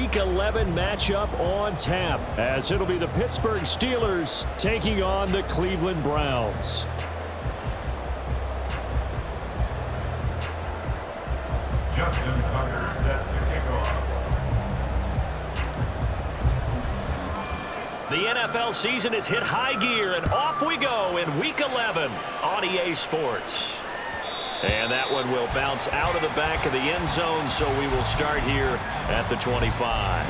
Week 11 matchup on tap, as it'll be the Pittsburgh Steelers taking on the Cleveland Browns. Justin Tucker set to kick off. The NFL season has hit high gear, and off we go in Week 11 on EA Sports. And that one will bounce out of the back of the end zone, so we will start here at the 25.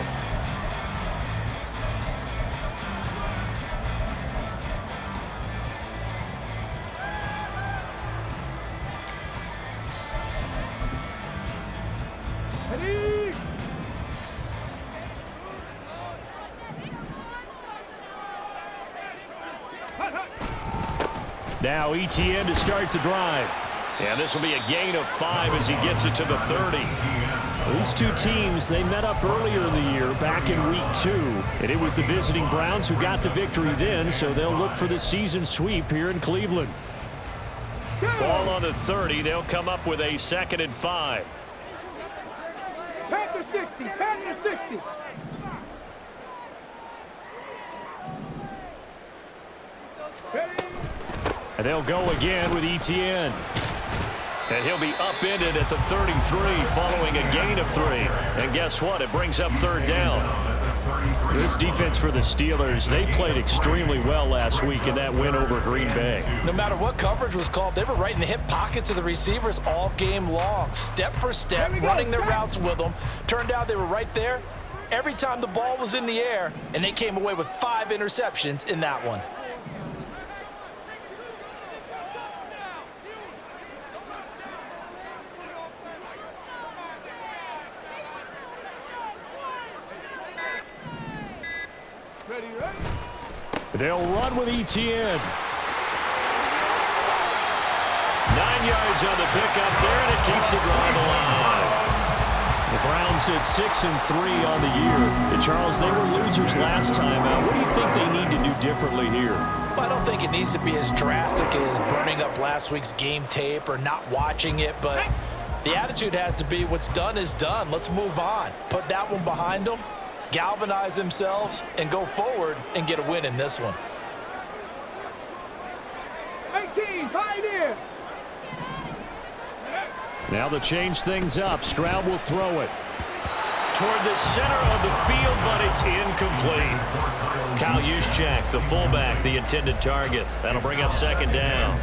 Now ETN to start the drive. And this will be a gain of 5 as he gets it to the 30. These two teams, they met up earlier in the year, back in Week 2. And it was the visiting Browns who got the victory then, so they'll look for the season sweep here in Cleveland. Ball on the 30. They'll come up with a 2nd and 5. Pass the 60, pass the 60. And they'll go again with ETN. And he'll be upended at the 33 following a gain of 3. And guess what? It brings up 3rd down. This defense for the Steelers, they played extremely well last week in that win over Green Bay. No matter what coverage was called, they were right in the hip pockets of the receivers all game long. Step for step, running their routes with them. Turned out they were right there every time the ball was in the air, and they came away with 5 interceptions in that one. They'll run with ETN. 9 yards on the pickup there, and it keeps the drive alive. The Browns at 6-3 on the year. And Charles, they were losers last time out. What do you think they need to do differently here? Well, I don't think it needs to be as drastic as burning up last week's game tape or not watching it, but the attitude has to be what's done is done. Let's move on. Put that one behind them. Galvanize themselves and go forward and get a win in this one. 18, right in. Now to change things up, Stroud will throw it toward the center of the field, but it's incomplete. Kyle Juszczyk, the fullback, the intended target. That'll bring up 2nd down.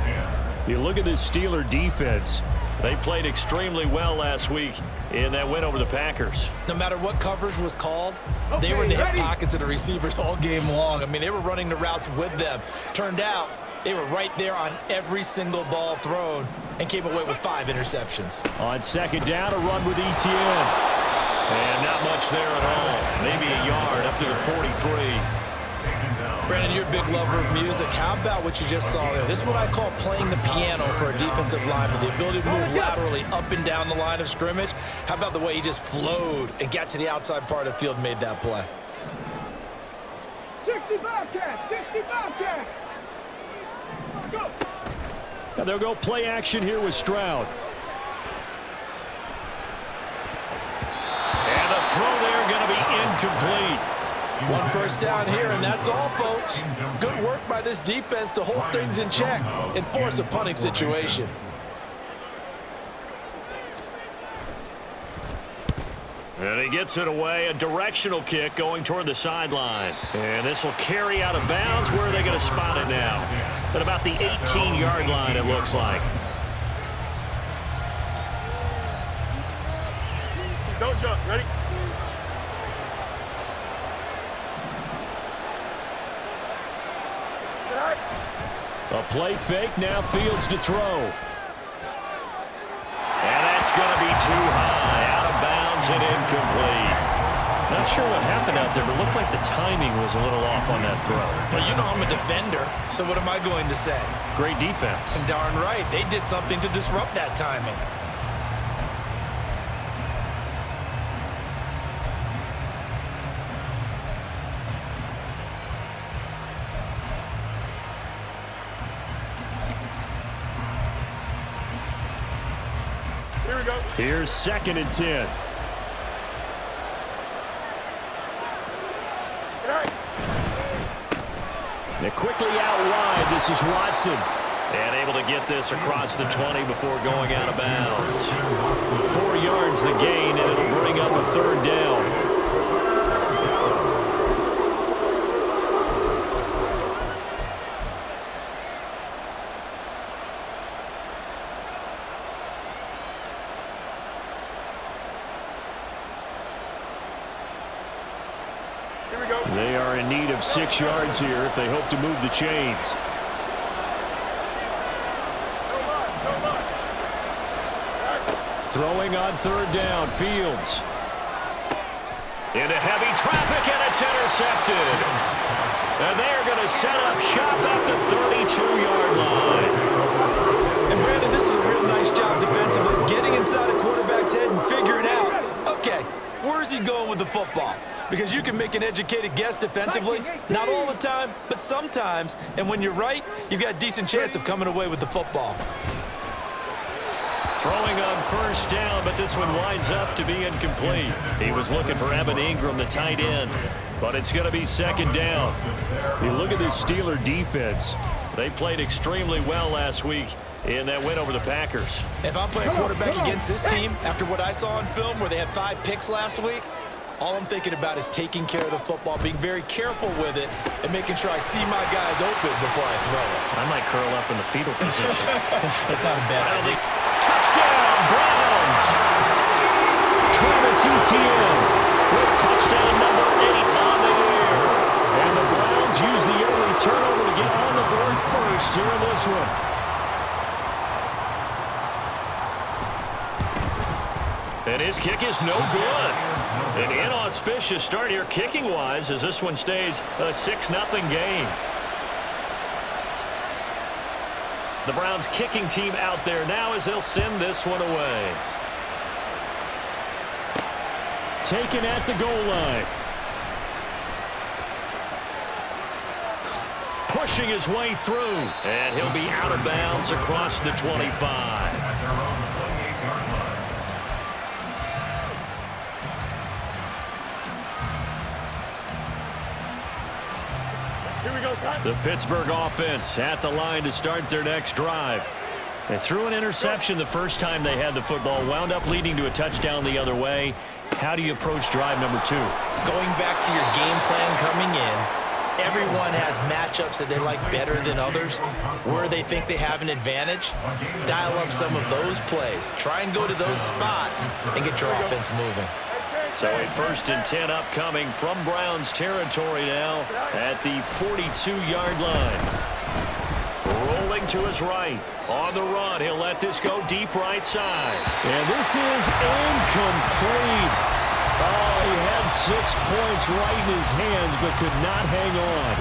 You look at this Steeler defense. They played extremely well last week in that win over the Packers. No matter what coverage was called, they were in the hip pockets of the receivers all game long. I mean, they were running the routes with them. Turned out they were right there on every single ball thrown and came away with 5 interceptions. On 2nd down, a run with ETN. And not much there at all. Maybe a yard up to the 43. Brandon, you're a big lover of music. How about what you just saw there? This is what I call playing the piano for a defensive lineman. The ability to move laterally up and down the line of scrimmage. How about the way he just flowed and got to the outside part of the field and made that play? 65 catch, 65 catch. Go. Now they'll go play action here with Stroud. And the throw there going to be incomplete. 1 first down here, and that's all, folks. Good work by this defense to hold things in check and force a punting situation. And he gets it away, a directional kick going toward the sideline. And this will carry out of bounds. Where are they going to spot it now? At about the 18-yard line, it looks like. Don't jump. Ready? A play fake, now Fields to throw. And that's going to be too high, out of bounds and incomplete. Not sure what happened out there, but it looked like the timing was a little off on that throw. But you know I'm a defender, so what am I going to say? Great defense. And darn right, they did something to disrupt that timing. Here we go. Here's 2nd and 10. And quickly out wide, this is Watson. And able to get this across the 20 before going out of bounds. 4 yards the gain, and it'll bring up a third down. They are in need of 6 yards here if they hope to move the chains. Throwing on third down, Fields. Into heavy traffic, and it's intercepted. And they're going to set up shop at the 32-yard line. And Brandon, this is a real nice job defensively, getting inside a quarterback's head and figuring out, okay, where's he going with the football? Because you can make an educated guess defensively, not all the time, but sometimes. And when you're right, you've got a decent chance of coming away with the football. Throwing on first down, but this one winds up to be incomplete. He was looking for Evan Ingram, the tight end, but it's going to be second down. You look at this Steeler defense. They played extremely well last week in that win over the Packers. If I'm playing quarterback against this team, after what I saw on film where they had 5 picks last week, all I'm thinking about is taking care of the football, being very careful with it, and making sure I see my guys open before I throw it. I might curl up in the fetal position. That's not a bad idea. Touchdown, Browns! Travis Etienne with touchdown number 8 on the year. And the Browns use the early turnover to get on the board first here in this one. And his kick is no good. An inauspicious start here kicking-wise as this one stays a 6-0 game. The Browns kicking team out there now as they'll send this one away. Taken at the goal line. Pushing his way through. And he'll be out of bounds across the 25. The Pittsburgh offense at the line to start their next drive. They threw an interception the first time they had the football, wound up leading to a touchdown the other way. How do you approach drive number 2? Going back to your game plan coming in, everyone has matchups that they like better than others, where they think they have an advantage. Dial up some of those plays. Try and go to those spots and get your offense moving. So a 1st and 10 upcoming from Browns territory now at the 42-yard line. Rolling to his right. On the run, he'll let this go deep right side. And this is incomplete. Oh, he had 6 points right in his hands, but could not hang on.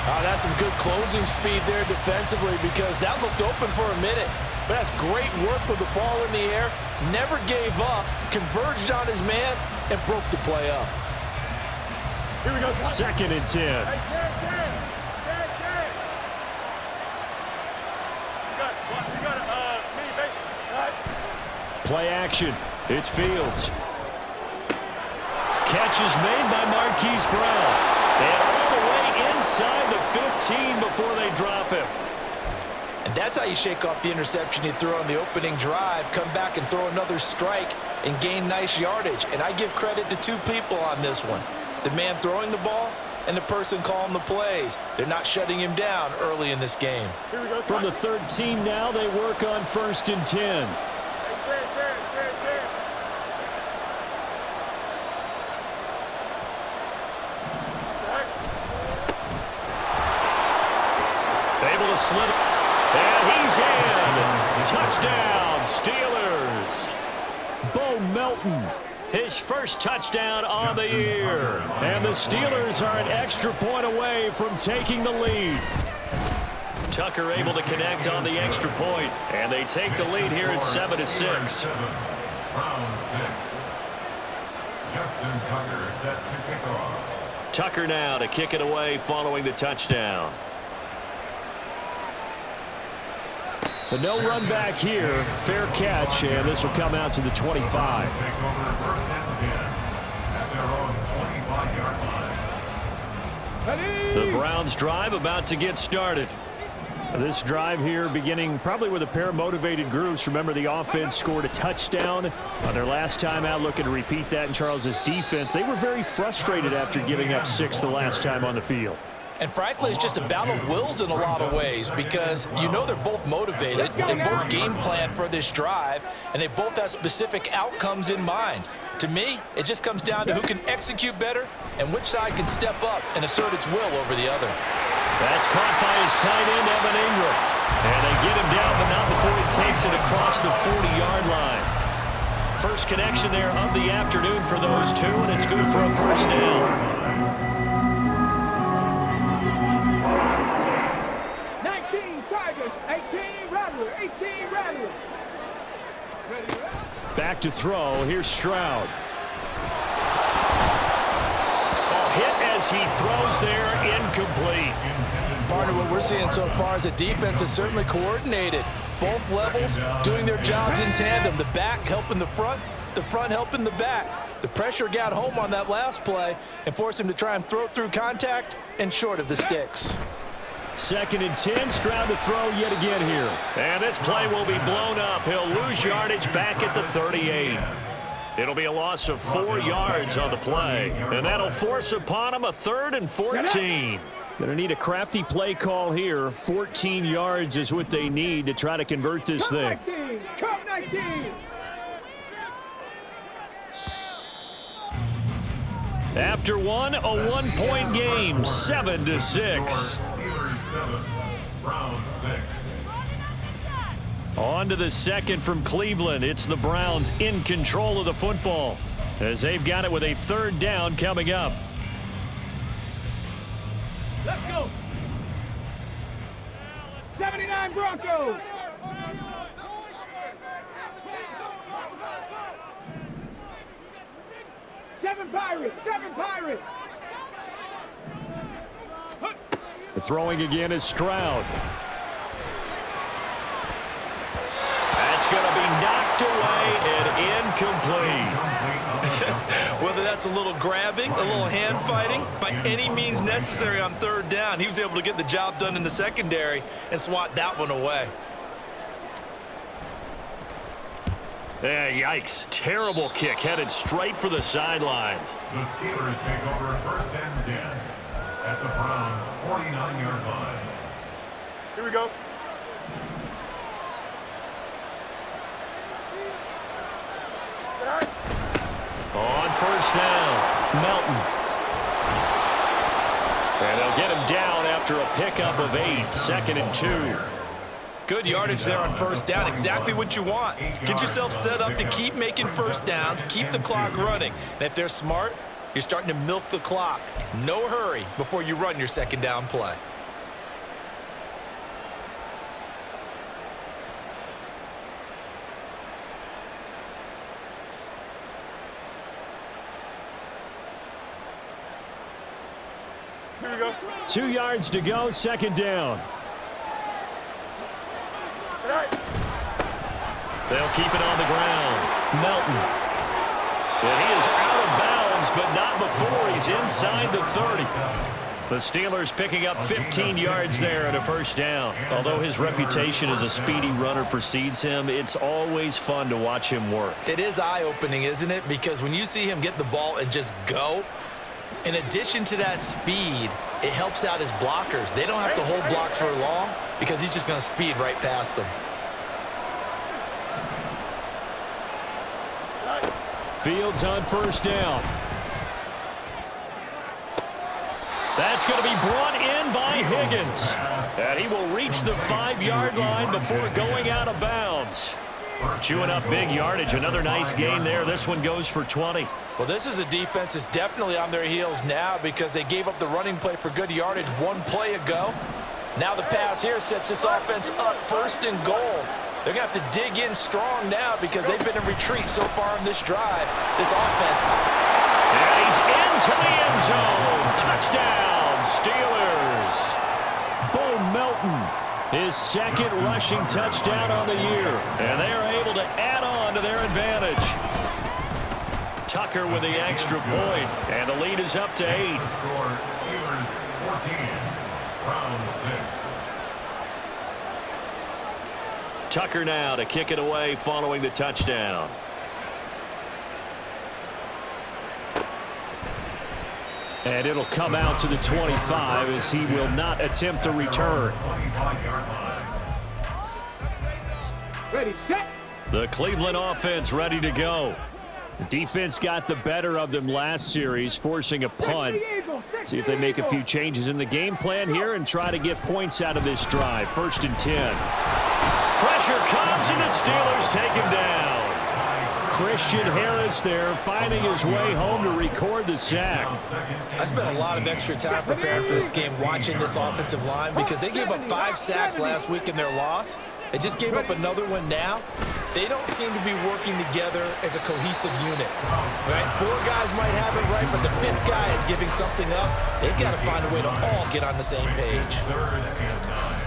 Oh, that's some good closing speed there defensively because that looked open for a minute. But that's great work with the ball in the air. Never gave up, converged on his man, and broke the play up. Here we go. 2nd and 10. Play action. It's Fields. Catch is made by Marquise Brown. And all the way inside the 15 before they drop him. And that's how you shake off the interception you threw on the opening drive, come back and throw another strike and gain nice yardage. And I give credit to 2 people on this one. The man throwing the ball and the person calling the plays. They're not shutting him down early in this game. From the 13 now, they work on 1st and 10. Able to slip. And he's in. Touchdown, Steelers. Bo Melton, his first touchdown on the year. And the Steelers are an extra point away from taking the lead. Tucker able to connect on the extra point, and they take the lead here at 7-6. Round 6. Justin Tucker set to kick off. Tucker now to kick it away following the touchdown. But no run back here. Fair catch, and this will come out to the 25. Take over 1st and 10 at their own 25-yard line. The Browns drive about to get started. This drive here beginning probably with a pair of motivated groups. Remember, the offense scored a touchdown on their last time out, looking to repeat that in Charles's defense. They were very frustrated after giving up 6 the last time on the field. And frankly, it's just a battle of wills in a lot of ways because you know they're both motivated, they both game plan for this drive, and they both have specific outcomes in mind. To me, it just comes down to who can execute better and which side can step up and assert its will over the other. That's caught by his tight end, Evan Ingram. And they get him down, but not before he takes it across the 40-yard line. First connection there of the afternoon for those two, and it's good for a first down. 19 Tigers, 18 Rattlers, 18 Rattlers. Back to throw. Here's Stroud. Hit as he throws there, incomplete. Part of what we're seeing so far is the defense is certainly coordinated. Both levels doing their jobs in tandem. The back helping the front helping the back. The pressure got home on that last play and forced him to try and throw through contact and short of the sticks. 2nd and 10, Stroud to throw yet again here. And this play will be blown up. He'll lose yardage back at the 38. It'll be a loss of 4 yards on the play. And that'll force upon him a 3rd and 14. Going to need a crafty play call here. 14 yards is what they need to try to convert this thing. 19, Cup 19. After one, a 1-point game, 7-6. Steelers 7, Browns 6. On to the second from Cleveland. It's the Browns in control of the football as they've got it with a 3rd down coming up. Let's go. 79 Broncos. Seven Pirates. The throwing again is Stroud. That's going to be knocked away and incomplete. Whether that's a little grabbing, a little hand fighting, by any means necessary on 3rd down, he was able to get the job done in the secondary and swat that one away. Yeah, yikes. Terrible kick headed straight for the sidelines. The Steelers take over 1st and 10 at the Browns' 49-yard line. Here we go. On 1st down, Melton. And they'll get him down after a pickup of 8, 2nd and 2. Good yardage there on 1st down, exactly what you want. Get yourself set up to keep making 1st downs, keep the clock running. And if they're smart, you're starting to milk the clock. No hurry before you run your 2nd down play. Here we go. 2 yards to go, 2nd down. They'll keep it on the ground. Melton. And he is out of bounds, but not before he's inside the 30. The Steelers picking up 15 yards there and a 1st down. Although his reputation as a speedy runner precedes him, it's always fun to watch him work. It is eye-opening, isn't it? Because when you see him get the ball and just go, in addition to that speed, it helps out his blockers. They don't have to hold blocks for long because he's just going to speed right past them. Fields on 1st down. That's going to be brought in by Higgins. And he will reach the 5-yard line before going out of bounds. Chewing up big yardage. Another nice gain there. This one goes for 20. Well, this is a defense that's definitely on their heels now because they gave up the running play for good yardage 1 play ago. Now the pass here sets this offense up 1st and goal. They're going to have to dig in strong now because they've been in retreat so far in this drive. This offense. And he's into the end zone. Touchdown, Steelers. Bo Melton, his 2nd rushing touchdown on the year. And they are able to add on to their advantage. Tucker with the extra point, and the lead is up to 8. Score, Steelers 14. Round 6. Tucker now to kick it away following the touchdown. And it'll come out to the 25 as he will not attempt a return. 25-yard line. Ready, set. The Cleveland offense ready to go. The defense got the better of them last series, forcing a punt. See if they make a few changes in the game plan here and try to get points out of this drive. 1st and 10. Pressure comes and the Steelers take him down. Christian Harris there finding his way home to record the sack. I spent a lot of extra time preparing for this game watching this offensive line because they gave up 5 sacks last week in their loss. They just gave up another one now. They don't seem to be working together as a cohesive unit. Right? 4 guys might have it right, but the 5th guy is giving something up. They've got to find a way to all get on the same page. 3rd and 9.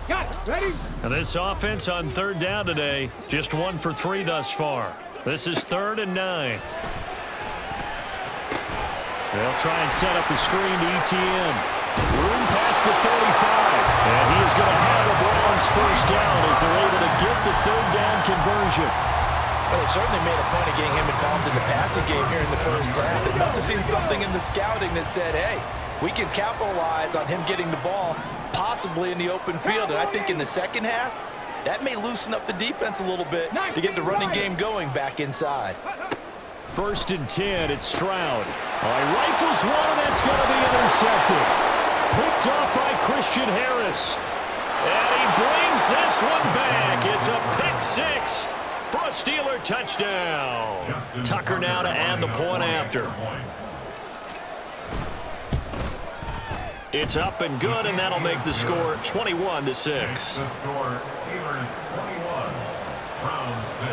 Got it. Ready? And this offense on 3rd down today, just 1 for 3 thus far. This is 3rd and 9. They'll try and set up the screen to ETN. Room past the 45. And he is going to have the Browns 1st down as they're able to get the 3rd down conversion. Well, they certainly made a point of getting him involved in the passing game here in the 1st half. They must have seen something in the scouting that said, hey, we can capitalize on him getting the ball, possibly in the open field. And I think in the 2nd half, that may loosen up the defense a little bit to get the running game going back inside. 1st and 10, it's Stroud. He rifles one, and that's going to be intercepted. Picked off by Christian Harris. And he brings this one back. It's a pick 6 for a Steeler touchdown. Tucker now to add the point after. It's up and good, and that'll make the score 21-6. The score, Steelers 21, round 6.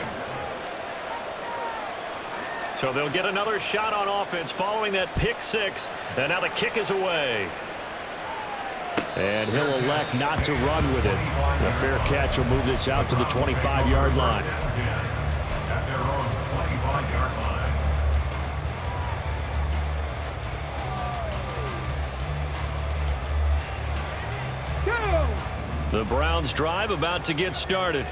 So they'll get another shot on offense following that pick 6, and now the kick is away. And he'll elect not to run with it. The fair catch will move this out to the 25-yard line. At their own 25-yard line. The Browns drive about to get started.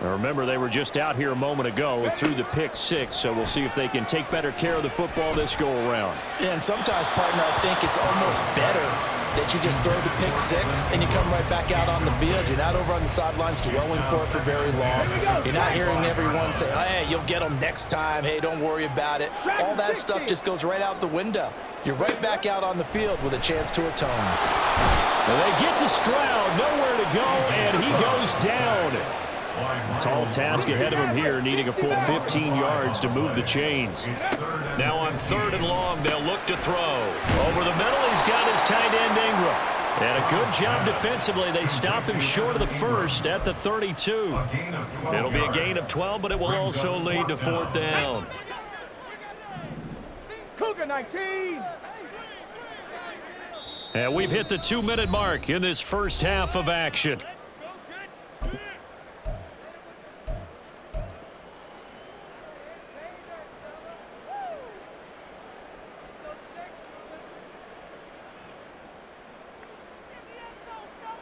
Now remember, they were just out here a moment ago through the pick 6, so we'll see if they can take better care of the football this go-around. Yeah, and sometimes, partner, I think it's almost better that you just throw the pick 6 and you come right back out on the field. You're not over on the sidelines dwelling for it for very long. You're not hearing everyone say, hey, you'll get them next time. Hey, don't worry about it. All that stuff just goes right out the window. You're right back out on the field with a chance to atone. Well, they get to Stroud, nowhere to go, and he goes down. Tall task ahead of him here, needing a full 15 yards to move the chains. Now on 3rd and long, they'll look to throw. Over the middle, he's got his tight end Ingram. And a good job defensively. They stop him short of the 1st at the 32. It'll be a gain of 12, but it will also lead to 4th down. Cougar 19. And we've hit the 2-minute mark in this 1st half of action.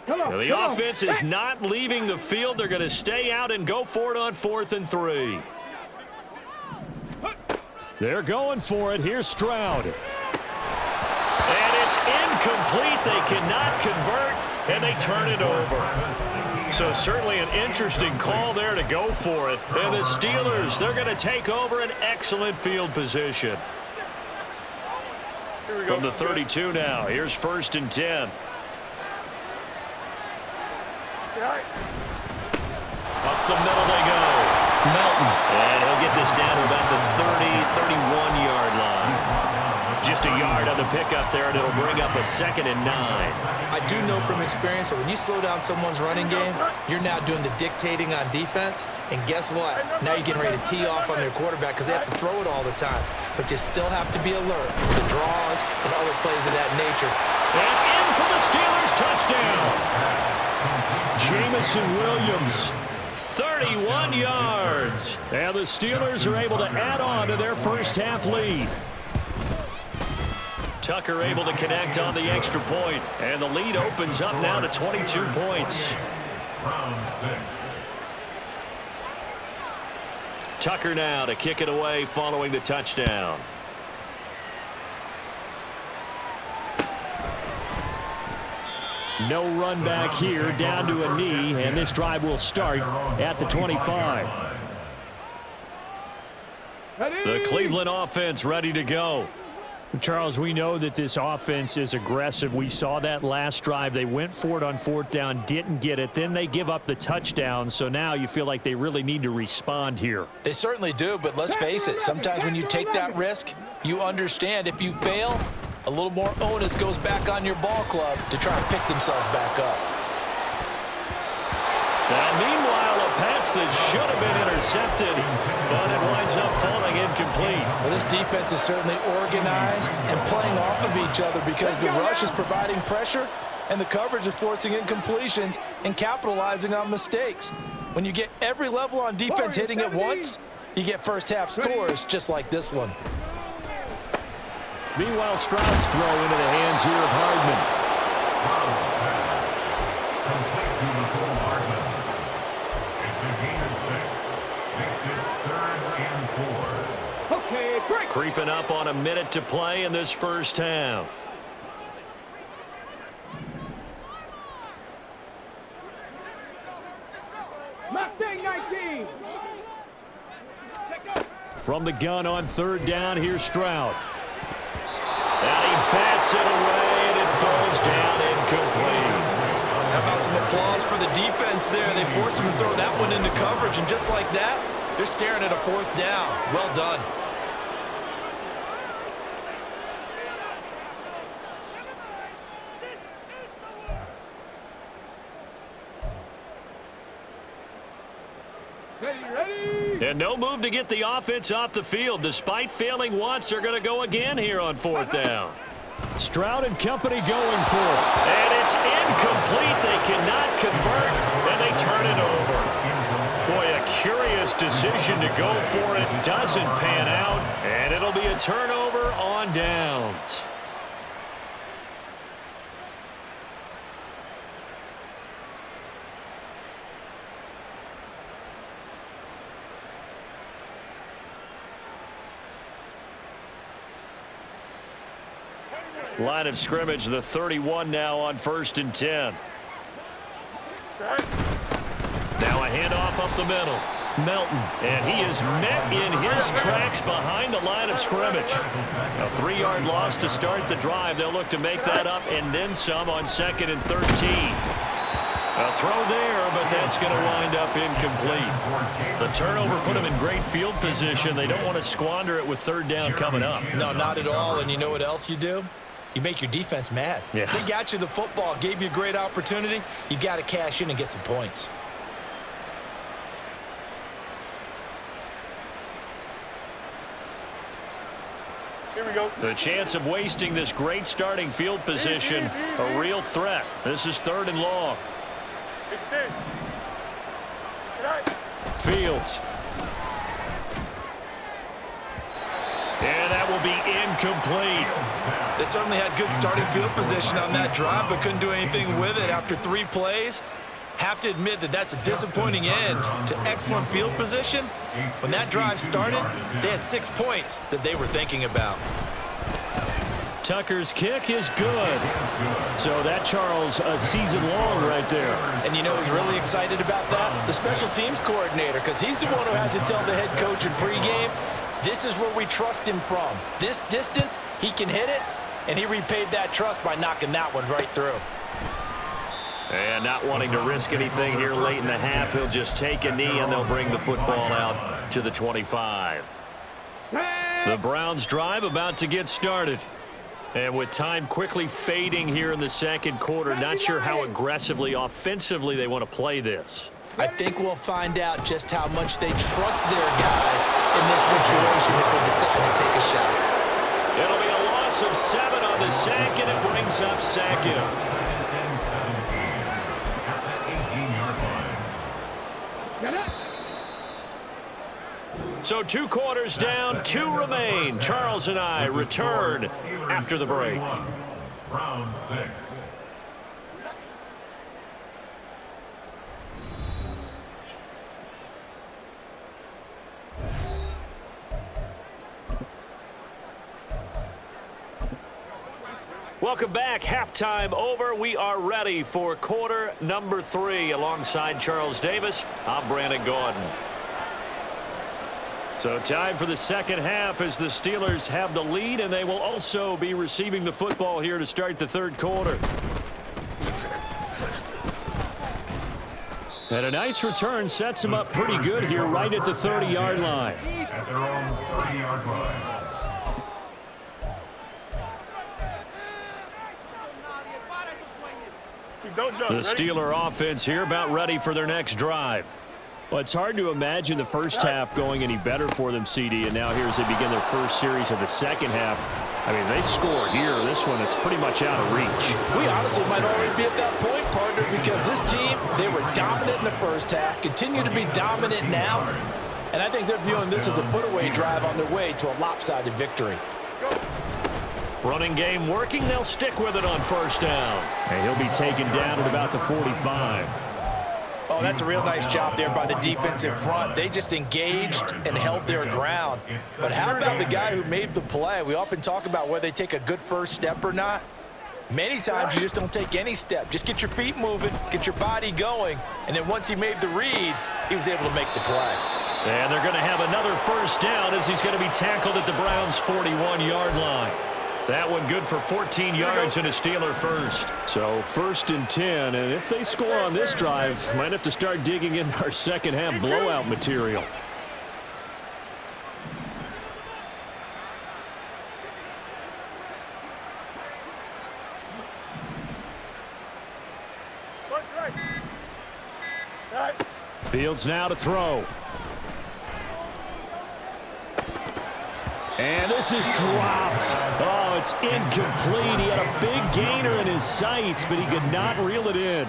Now the offense is not leaving the field. They're going to stay out and go for it on 4th and 3. They're going for it. Here's Stroud. And it's incomplete. They cannot convert, and they turn it over. So certainly an interesting call there to go for it. And the Steelers, they're going to take over an excellent field position. From the 32 now, here's 1st and 10. Up the middle they go. Melton. And he'll get this down to about the 31-yard line. Just a yard on the pickup there, and it'll bring up a 2nd and 9. I do know from experience that when you slow down someone's running game, you're now doing the dictating on defense. And guess what? Now you're getting ready to tee off on their quarterback because they have to throw it all the time. But you still have to be alert for the draws and other plays of that nature. And in for the Steelers touchdown. Jameson Williams. 31 yards. And the Steelers are able to add on to their first half lead. Tucker able to connect on the extra point, and the lead opens up now to 22 points. Round 6. Tucker now to kick it away following the touchdown. No run back here, down to a knee, and this drive will start at the 25. The Cleveland offense ready to go. Charles, we know that this offense is aggressive. We saw that last drive. They went for it on 4th down, didn't get it. Then they give up the touchdown, so now you feel like they really need to respond here. They certainly do, but let's face it, sometimes when you take that risk, you understand if you fail, a little more onus goes back on your ball club to try and pick themselves back up. And meanwhile, a pass that should have been intercepted, but it winds up falling incomplete. Well, this defense is certainly organized and playing off of each other because the rush is providing pressure and the coverage is forcing incompletions and capitalizing on mistakes. When you get every level on defense hitting at once, you get first half scores just like this one. Meanwhile, Stroud's throw into the hands here of Hardman. Complete to Nicole Hardman. It's a gain of 6. Makes it 3rd and 4. Okay, great. Creeping up on a minute to play in this first half. Mustang 19. From the gun on 3rd down, here's Stroud. And he bats it away, and it falls down incomplete. How about some applause for the defense there? They forced him to throw that one into coverage, and just like that, they're staring at a 4th down. Well done. Ready. And no move to get the offense off the field. Despite failing once, they're going to go again here on 4th down. Stroud and company going for it. And it's incomplete. They cannot convert, and they turn it over. Boy, a curious decision to go for it. Doesn't pan out, and it'll be a turnover on downs. Line of scrimmage, the 31 now on 1st and 10. Now a handoff up the middle. Melton, and he is met in his tracks behind the line of scrimmage. A 3-yard loss to start the drive. They'll look to make that up and then some on 2nd and 13. A throw there, but that's going to wind up incomplete. The turnover put them in great field position. They don't want to squander it with 3rd down coming up. No, not at all. And you know what else you do? You make your defense mad. Yeah. They got you the football, gave you a great opportunity. You got to cash in and get some points. Here we go. The chance of wasting this great starting field position, a real threat. This is 3rd and long. Extend. Fields. And that will be incomplete. They certainly had good starting field position on that drive, but couldn't do anything with it after 3 plays. Have to admit that that's a disappointing end to excellent field position. When that drive started, they had 6 points that they were thinking about. Tucker's kick is good. So that, Charles, a season long right there. And you know who's really excited about that? The special teams coordinator, because he's the one who has to tell the head coach in pregame, this is where we trust him from. This distance, he can hit it, and he repaid that trust by knocking that one right through. And not wanting to risk anything here late in the half, he'll just take a knee, and they'll bring the football out to the 25. The Browns drive about to get started. And with time quickly fading here in the 2nd quarter, not sure how aggressively, offensively they want to play this. I think we'll find out just how much they trust their guys in this situation if they decide to take a shot. It'll be a loss of 7 on the sack, and it brings up 2nd. And 17 at the 18-yard line. So 2 quarters down, 2 remain. Charles and I return after the break. Round 6. Welcome back. Halftime over. We are ready for quarter number 3. Alongside Charles Davis, I'm Brandon Gordon. So time for the second half as the Steelers have the lead, and they will also be receiving the football here to start the third quarter. And a nice return sets them up pretty good here right at the 30-yard line. At their own 30-yard line. The Steeler offense here about ready for their next drive. Well, it's hard to imagine the first half going any better for them, CD, and now here as they begin their first series of the second half. I mean, they score here. This one, it's pretty much out of reach. We honestly might already be at that point, partner, because this team, they were dominant in the first half, continue to be dominant now, and I think they're viewing this as a put-away drive on their way to a lopsided victory. Running game working. They'll stick with it on first down. And he'll be taken down at about the 45. Oh, that's a real nice job there by the defensive front. They just engaged and held their ground. But how about the guy who made the play? We often talk about whether they take a good first step or not. Many times you just don't take any step. Just get your feet moving, get your body going, and then once he made the read, he was able to make the play. And they're going to have another first down as he's going to be tackled at the Browns' 41-yard line. That one good for 14 yards and a Steeler first. So 1st and 10, and if they score on this drive, might have to start digging in our second half blowout material. Fields now to throw. And this is dropped. Oh, it's incomplete. He had a big gainer in his sights, but he could not reel it in.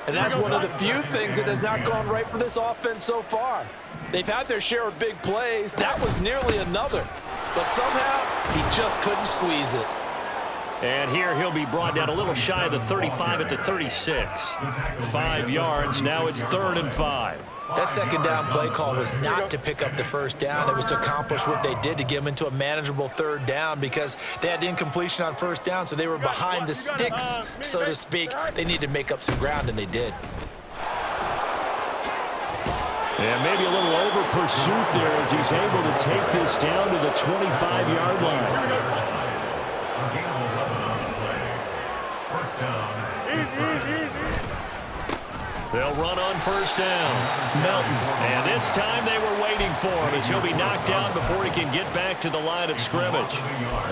And that's one of the few things that has not gone right for this offense so far. They've had their share of big plays. That was nearly another. But somehow, he just couldn't squeeze it. And here he'll be brought down a little shy of the 35 at the 36. 5 yards. Now it's 3rd and 5. That second down play call was not to pick up the first down. It was to accomplish what they did to get them into a manageable 3rd down because they had incompletion on first down, so they were behind the sticks, so to speak. They needed to make up some ground, and they did. And maybe a little over pursuit there as he's able to take this down to the 25-yard line. They'll run on first down. Melton. And this time they were waiting for him as he'll be knocked down before he can get back to the line of scrimmage.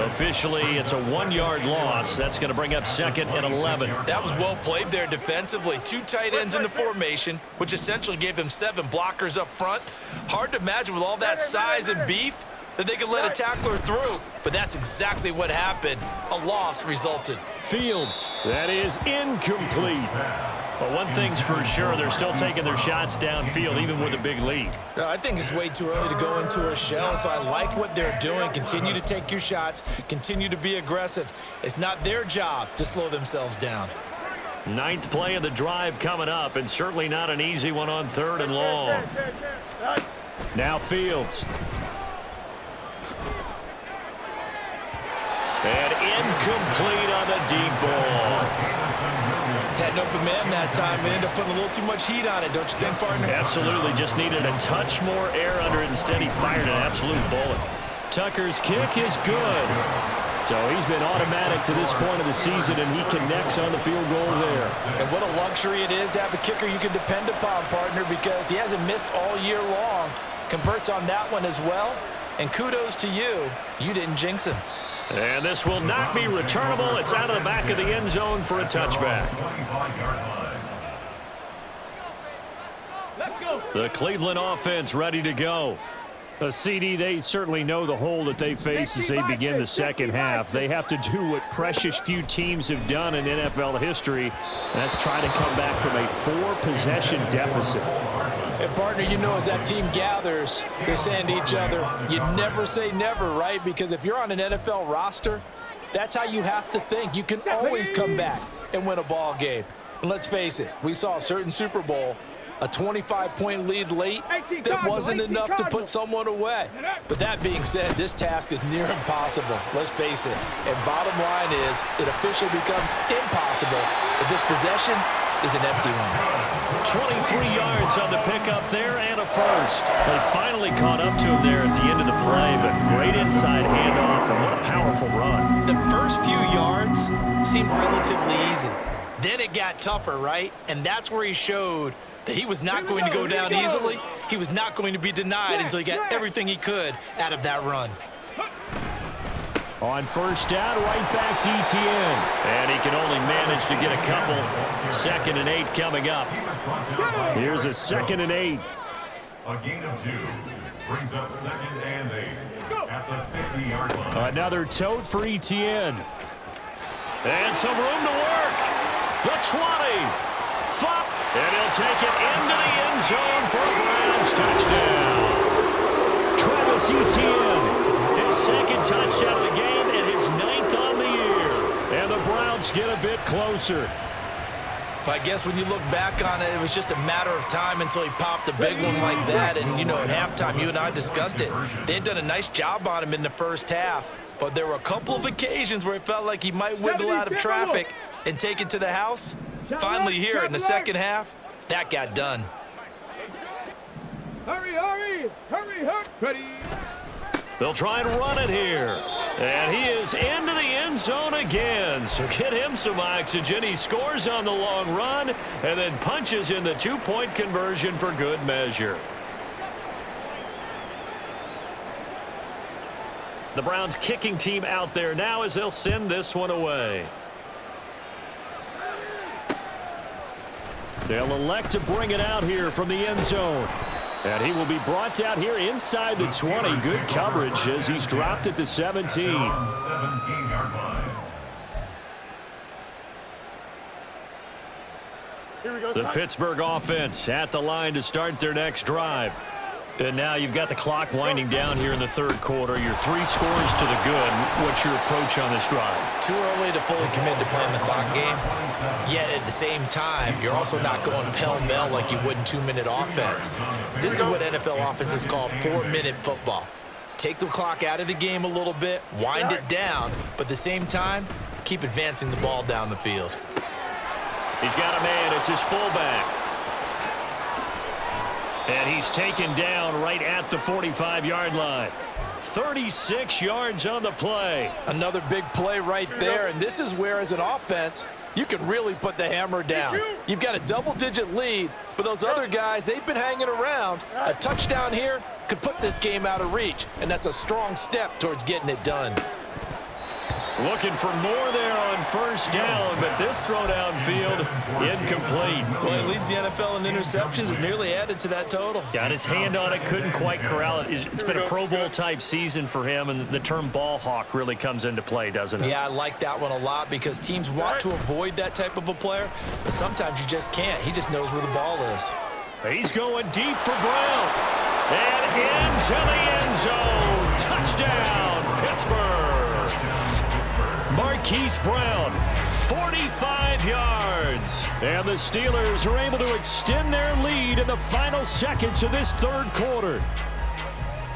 Officially, it's a 1-yard loss. That's going to bring up 2nd and 11. That was well played there defensively. 2 tight ends in the formation, which essentially gave them 7 blockers up front. Hard to imagine with all that size and beef that they could let a tackler through. But that's exactly what happened. A loss resulted. Fields. That is incomplete. But one thing's for sure, they're still taking their shots downfield, even with a big lead. I think it's way too early to go into a shell, so I like what they're doing. Continue to take your shots. Continue to be aggressive. It's not their job to slow themselves down. 9th play of the drive coming up, and certainly not an easy one on 3rd and long. Now Fields. And incomplete on the deep ball. Had an open man that time and ended up putting a little too much heat on it, don't you think, partner? Absolutely. Just needed a touch more air under it. Instead, he fired an absolute bullet. Tucker's kick is good. So he's been automatic to this point of the season, and he connects on the field goal there. And what a luxury it is to have a kicker you can depend upon, partner, because he hasn't missed all year long. Converts on that one as well. And kudos to you. You didn't jinx him. And this will not be returnable. It's out of the back of the end zone for a touchback. The Cleveland offense ready to go. The CD, they certainly know the hole that they face as they begin the second half. They have to do what precious few teams have done in NFL history. That's try to come back from a 4-possession deficit. And partner, you know, as that team gathers, they're saying to each other, you never say never, right? Because if you're on an NFL roster, that's how you have to think. You can always come back and win a ball game. And let's face it, we saw a certain Super Bowl, a 25-point lead late that wasn't enough to put someone away. But that being said, this task is near impossible. Let's face it. And bottom line is, it officially becomes impossible if this possession is an empty one. 23 yards on the pickup there and a first. They finally caught up to him there at the end of the play, but great inside handoff and what a powerful run. The first few yards seemed relatively easy. Then it got tougher, right? And that's where he showed that he was not going to go down easily. He was not going to be denied until he got everything he could out of that run. On first down, right back to Etienne. And he can only manage to get a couple. 2nd and 8 coming up. Here's a 2nd and 8. A gain of 2 brings up 2nd and 8 at the 50-yard line. Another tote for Etienne. And some room to work. The 20. Fop. And he'll take it into the end zone for a Browns touchdown. Travis Etienne. His 2nd touchdown of the game and his 9th on the year. And the Browns get a bit closer. But I guess when you look back on it, it was just a matter of time until he popped a big one like that. And, you know, at halftime, you and I discussed it. They had done a nice job on him in the first half. But there were a couple of occasions where it felt like he might wiggle out of traffic and take it to the house. Finally here in the second half, that got done. Hurry, hurry, hurry, hurry. Ready. They'll try and run it here. And he is into the end zone again. So get him some oxygen. He scores on the long run and then punches in the 2-point conversion for good measure. The Browns kicking team out there now as they'll send this one away. They'll elect to bring it out here from the end zone. And he will be brought down here inside the 20. Good coverage as he's dropped at the 17. 17-yard line. The Pittsburgh offense at the line to start their next drive. And now you've got the clock winding down here in the 3rd quarter. You're 3 scores to the good. What's your approach on this drive? Too early to fully commit to playing the clock game. Yet at the same time, you're also not going pell-mell like you would in 2-minute offense. This is what NFL offenses call 4-minute football. Take the clock out of the game a little bit, wind it down, but at the same time, keep advancing the ball down the field. He's got a man. It's his fullback. And he's taken down right at the 45-yard line. 36 yards on the play. Another big play right there, and this is where, as an offense, you can really put the hammer down. You've got a double-digit lead, but those other guys, they've been hanging around. A touchdown here could put this game out of reach, and that's a strong step towards getting it done. Looking for more there on first down, but this throw downfield incomplete. Well, he leads the NFL in interceptions and nearly added to that total. Got his hand on it, couldn't quite corral it. It's been a Pro Bowl type season for him, and the term ball hawk really comes into play, doesn't it? Yeah, I like that one a lot because teams want to avoid that type of a player, but sometimes you just can't. He just knows where the ball is. He's going deep for Brown. And into the end zone. Touchdown, Pittsburgh. Marquise Brown, 45 yards. And the Steelers are able to extend their lead in the final seconds of this 3rd quarter.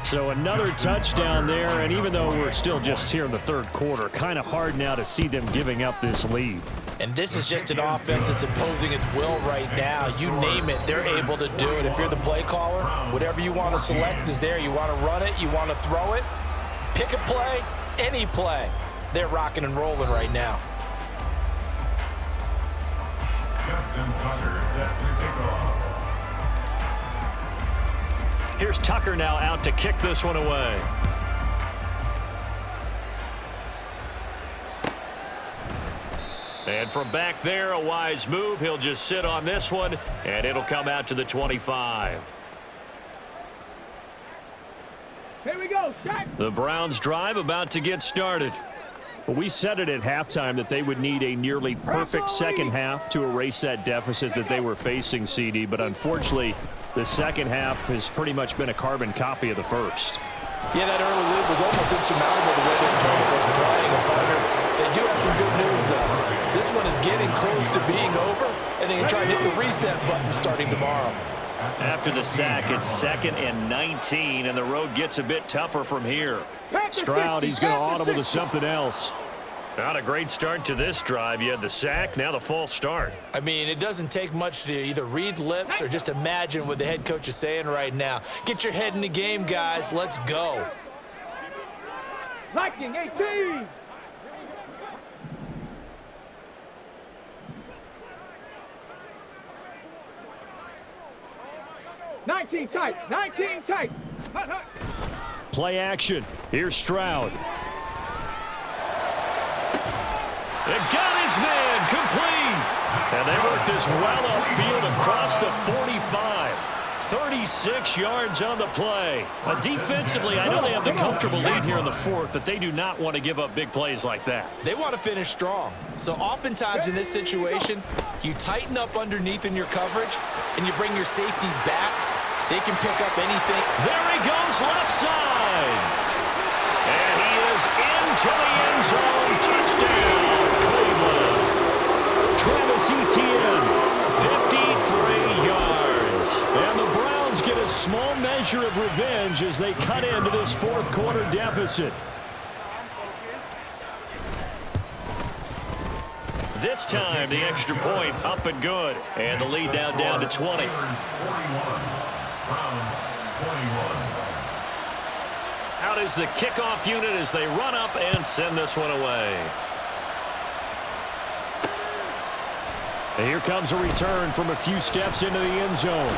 So another touchdown there, and even though we're still just here in the 3rd quarter, kind of hard now to see them giving up this lead. And this is just an offense that's imposing its will right now. You name it, they're able to do it. If you're the play caller, whatever you want to select is there. You want to run it, you want to throw it, pick a play, any play. They're rocking and rolling right now. Justin Tucker set to kick off. Here's Tucker now out to kick this one away. And from back there, a wise move. He'll just sit on this one, and it'll come out to the 25. Here we go, shot. The Browns drive about to get started. We said it at halftime that they would need a nearly perfect second half to erase that deficit that they were facing, CD, but unfortunately, The second half has pretty much been a carbon copy of the first. Yeah, that early lead was almost insurmountable the way their opponent was playing. And partner, they do have some good news, though. This one is getting close to being over, and they can try to hit the reset button starting tomorrow. After the sack, it's 2nd and 19, and the road gets a bit tougher from here. Stroud, he's going to audible to something else. Not a great start to this drive. You had the sack, now the false start. I mean, it doesn't take much to either read lips or just imagine what the head coach is saying right now. Get your head in the game, guys. Let's go. Liking 18. Nineteen tight. 19 tight. Hut, hut. Play action. Here's Stroud. They got his man complete. And they work this well upfield across the 45. 36 yards on the play. Defensively, I know they have the comfortable lead here in the 4th, but they do not want to give up big plays like that. They want to finish strong. So oftentimes in this situation, you tighten up underneath in your coverage, and you bring your safeties back. They can pick up anything. There he goes, left side. And he is into the end zone. Touchdown, Cleveland. Travis Etienne, 53 yards. And the Browns get a small measure of revenge as they cut into this 4th quarter deficit. This time, the extra point up and good. And the lead now down to 20. Out is the kickoff unit as they run up and send this one away. And here comes a return from a few steps into the end zone.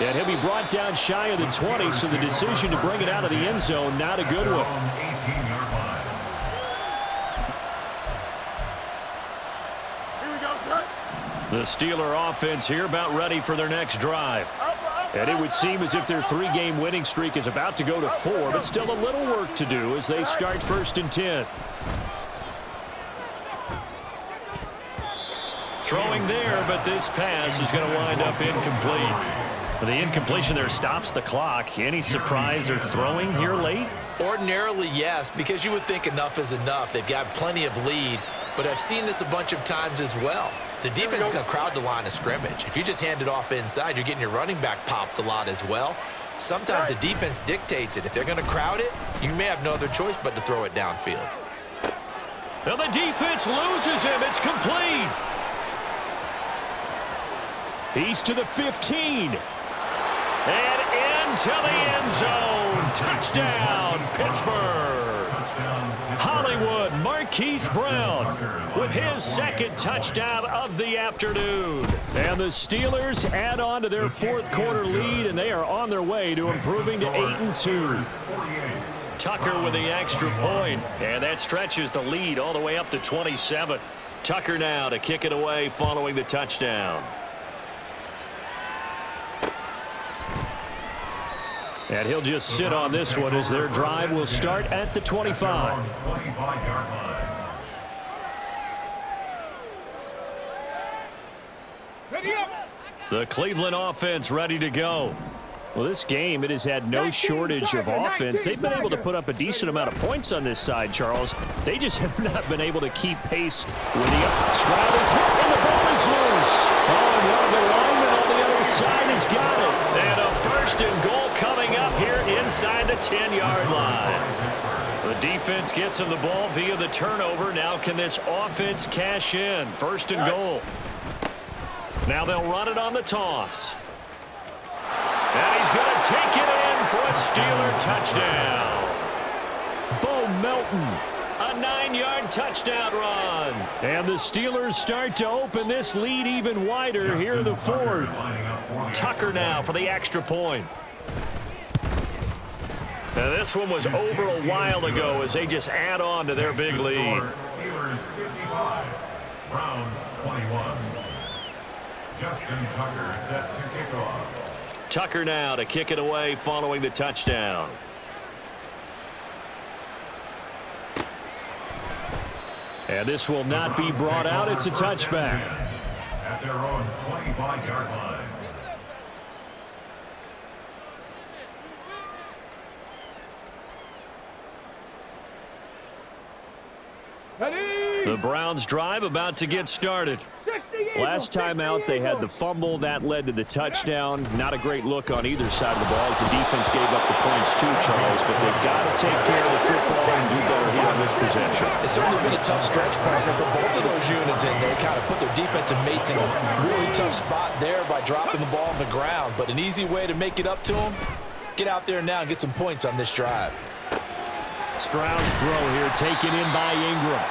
And he'll be brought down shy of the 20, so the decision to bring it out of the end zone, not a good one. The Steeler offense here about ready for their next drive. And it would seem as if their 3-game winning streak is about to go to 4, but still a little work to do as they start 1st and 10. Throwing there, but this pass is going to wind up incomplete. The incompletion there stops the clock. Any surprise they're throwing here late? Ordinarily, yes, because you would think enough is enough. They've got plenty of lead, but I've seen this a bunch of times as well. The defense is going to crowd the line of scrimmage. If you just hand it off inside, you're getting your running back popped a lot as well. Sometimes the defense dictates it. If they're going to crowd it, you may have no other choice but to throw it downfield. Now the defense loses him. It's complete. He's to the 15. And into the end zone. Touchdown, Pittsburgh. Hollywood Marquise Brown with his 2nd touchdown of the afternoon. And the Steelers add on to their 4th quarter lead, and they are on their way to improving to 8-2. Tucker with the extra point, and that stretches the lead all the way up to 27. Tucker now to kick it away following the touchdown. And he'll just sit on this one as their drive will start at the 25. The Cleveland offense ready to go. Well, this game, it has had no shortage of offense. They've been able to put up a decent amount of points on this side, Charles. They just have not been able to keep pace with the Stroud is hit, and the ball is loose. Oh, and one of the linemen on the other side has got it. And a 1st and goal coming up here inside the 10-yard line. The defense gets him the ball via the turnover. Now can this offense cash in? 1st and goal. Now they'll run it on the toss. And he's going to take it in for a Steeler touchdown. Bo Melton, a 9-yard touchdown run. And the Steelers start to open this lead even wider here in the 4th. Tucker now for the extra point. Now this one was over a while ago as they just add on to their big lead. Steelers 55, Browns 21. Justin Tucker set to kick off. Tucker now to kick it away following the touchdown. And this will not be brought out. It's a touchback. At their own 25-yard line. The Browns drive about to get started. Last time out, they had the fumble. That led to the touchdown. Not a great look on either side of the ball as the defense gave up the points too, Charles. But they've got to take care of the football and do better here on this possession. It's certainly been a tough stretch, partner, for both of those units in there. Kind of put their defensive mates in a really tough spot there by dropping the ball on the ground. But an easy way to make it up to them, get out there now and get some points on this drive. Stroud's throw here taken in by Ingram.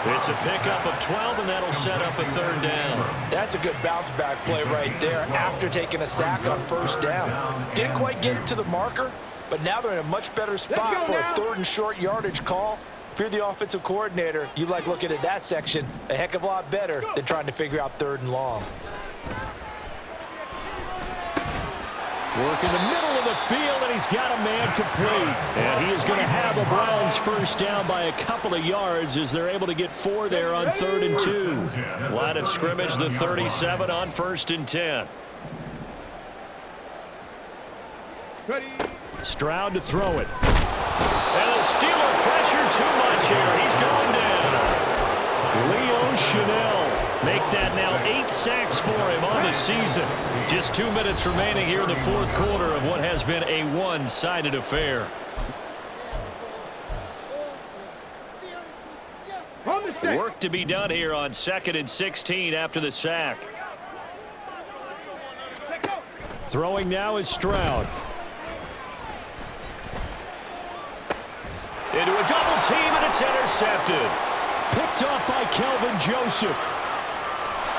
It's a pickup of 12, and that'll set up a third down. That's a good bounce-back play right there after taking a sack on first down. Didn't quite get it to the marker, but now they're in a much better spot for a third and short yardage call. If you're the offensive coordinator, you like looking at that section a heck of a lot better than trying to figure out third and long. Work in the middle of the field, and he's got a man complete. And he is going to have a Browns first down by a couple of yards as they're able to get 4 there on 3rd and 2. Line of scrimmage, the 37 on 1st and 10. Stroud to throw it. And the Steeler pressure too much here. He's going down. Leo Chanel. Make that now 8 sacks for him on the season. Just 2 minutes remaining here in the 4th quarter of what has been a one-sided affair. Work to be done here on 2nd and 16 after the sack. Throwing now is Stroud. Into a double team, and it's intercepted. Picked off by Kelvin Joseph.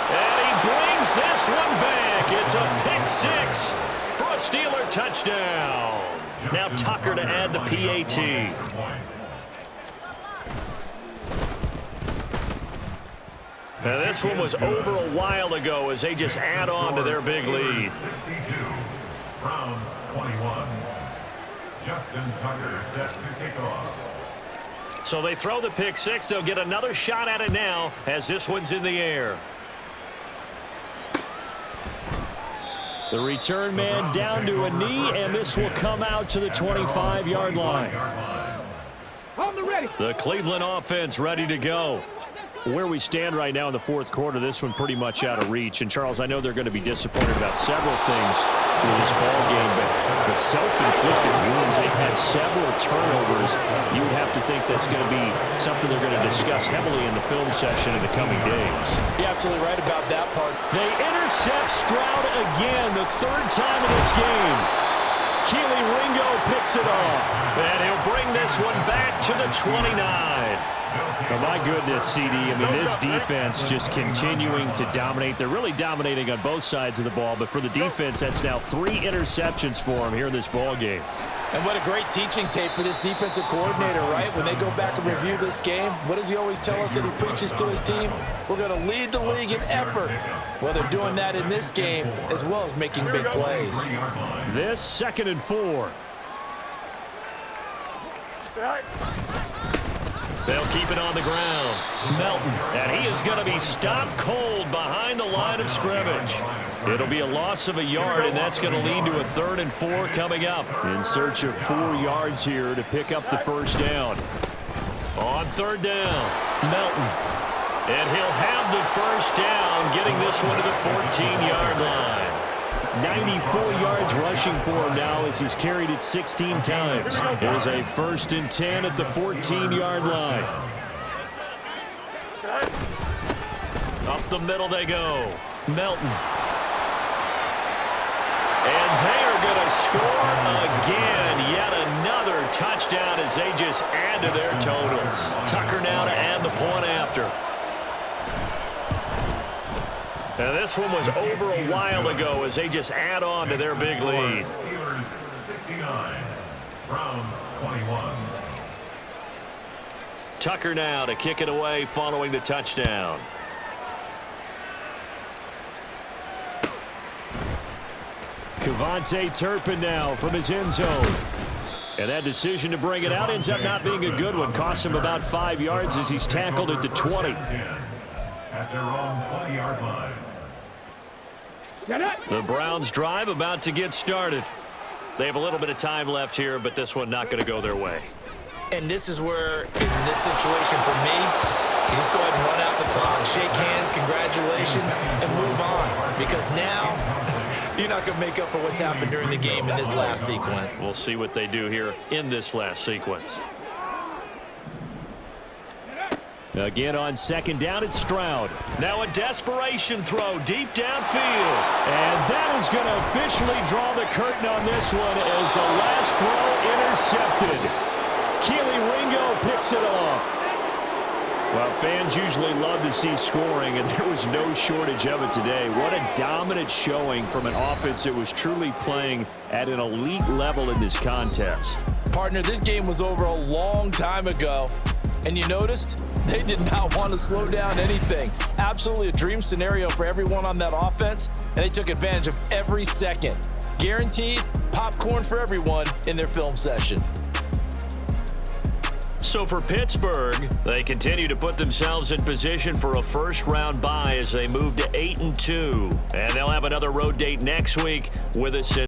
And he brings this one back. It's a pick 6 for a Steeler touchdown. Now Tucker to add the PAT. Now this one was over a while ago as they just add on to their big lead. 62, Browns 21. Justin Tucker set to kick off. So they throw the pick 6. They'll get another shot at it now as this one's in the air. The return man down to a knee, and this will come out to the 25-yard line. The Cleveland offense ready to go. Where we stand right now in the 4th quarter, this one pretty much out of reach. And, Charles, I know they're going to be disappointed about several things with this ball game, but the self-inflicted wounds, they've had several turnovers. You would have to think that's going to be something they're going to discuss heavily in the film session in the coming days. You're absolutely right about that part. They intercept Stroud again, the 3rd time in this game. Keely Ringo picks it off, and he'll bring this one back to the 29. Oh, my goodness, CD. I mean, this defense just continuing to dominate. They're really dominating on both sides of the ball, but for the defense, that's now 3 interceptions for them here in this ball game. And what a great teaching tape for this defensive coordinator, right? When they go back and review this game, what does he always tell us that he preaches to his team? We're going to lead the league in effort. Well, they're doing that in this game as well as making big plays. This 2nd and 4. They'll keep it on the ground. Melton, and he is going to be stopped cold behind the line of scrimmage. It'll be a loss of a yard, and that's going to lead to a 3rd and 4 coming up. In search of 4 yards here to pick up the first down. On 3rd down, Melton. And he'll have the first down, getting this one to the 14-yard line. 94 yards rushing for him now as he's carried it 16 times. Here's a 1st and 10 at the 14-yard line. Up the middle they go. Melton. And they are going to score again. Yet another touchdown as they just add to their totals. Tucker now to add the point after. Now this one was over a while ago as they just add on to their big lead. Steelers 69, Browns 21. Tucker now to kick it away following the touchdown. Kevontae Turpin now from his end zone. And that decision to bring it out ends up not being a good one. Cost him about 5 yards as he's tackled at the 20. At their own 20-yard line. The Browns drive about to get started. They have a little bit of time left here, but this one not going to go their way. And this is where, in this situation for me, you just go ahead and run out the clock, shake hands, congratulations, and move on. Because now, you're not going to make up for what's happened during the game in this last sequence. We'll see what they do here in this last sequence. Again on second down, it's Stroud. Now a desperation throw deep downfield. And that is going to officially draw the curtain on this one as the last throw intercepted. Keely Ringo picks it off. Well, fans usually love to see scoring, and there was no shortage of it today. What a dominant showing from an offense that was truly playing at an elite level in this contest. Partner, this game was over a long time ago, and you noticed they did not want to slow down anything. Absolutely a dream scenario for everyone on that offense, and they took advantage of every second. Guaranteed popcorn for everyone in their film session. So for Pittsburgh, they continue to put themselves in position for a first-round bye as they move to 8-2. And they'll have another road date next week with a